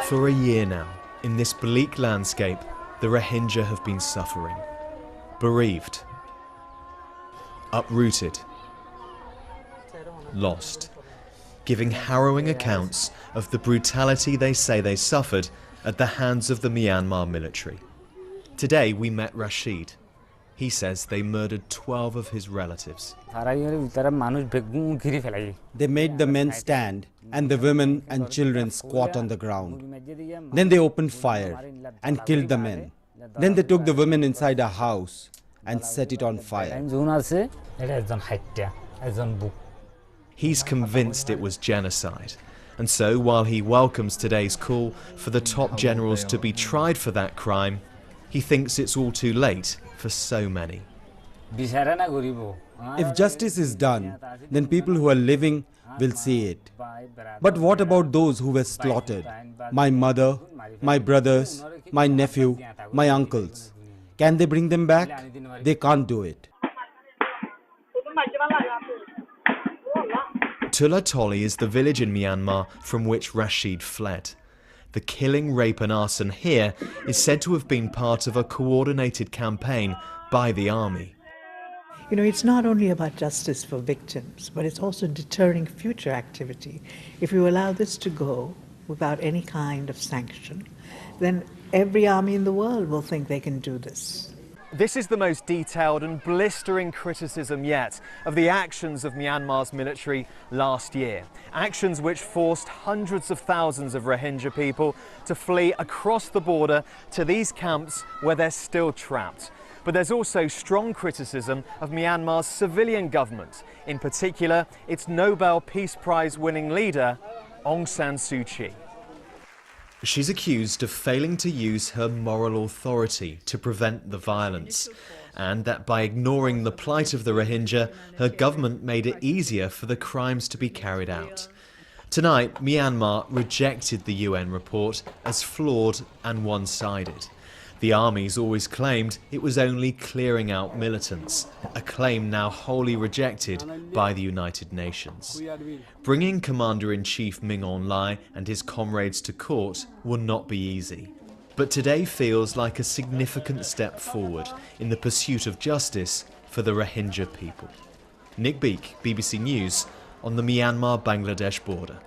For a year now, in this bleak landscape, the Rohingya have been suffering. Bereaved, uprooted, lost, giving harrowing accounts of the brutality they say they suffered at the hands of the Myanmar military. Today we met Rashid. He says they murdered 12 of his relatives. They made the men stand and the women and children squat on the ground. Then they opened fire and killed the men. Then they took the women inside a house and set it on fire. He's convinced it was genocide. And so, while he welcomes today's call for the top generals to be tried for that crime, he thinks it's all too late for so many. If justice is done, then people who are living will see it. But what about those who were slaughtered? My mother, my brothers, my nephew, my uncles. Can they bring them back? They can't do it. Tula Toli is the village in Myanmar from which Rashid fled. The killing, rape and arson here is said to have been part of a coordinated campaign by the army. You know, it's not only about justice for victims, but it's also deterring future activity. If you allow this to go without any kind of sanction, then every army in the world will think they can do this. This is the most detailed and blistering criticism yet of the actions of Myanmar's military last year. Actions which forced hundreds of thousands of Rohingya people to flee across the border to these camps where they're still trapped. But there's also strong criticism of Myanmar's civilian government, in particular its Nobel Peace Prize winning leader, Aung San Suu Kyi. She's accused of failing to use her moral authority to prevent the violence, and that by ignoring the plight of the Rohingya, her government made it easier for the crimes to be carried out. Tonight, Myanmar rejected the UN report as flawed and one-sided. The army's always claimed it was only clearing out militants, a claim now wholly rejected by the United Nations. Bringing Commander-in-Chief Min Aung Hlaing and his comrades to court will not be easy. But today feels like a significant step forward in the pursuit of justice for the Rohingya people. Nick Beek, BBC News, on the Myanmar-Bangladesh border.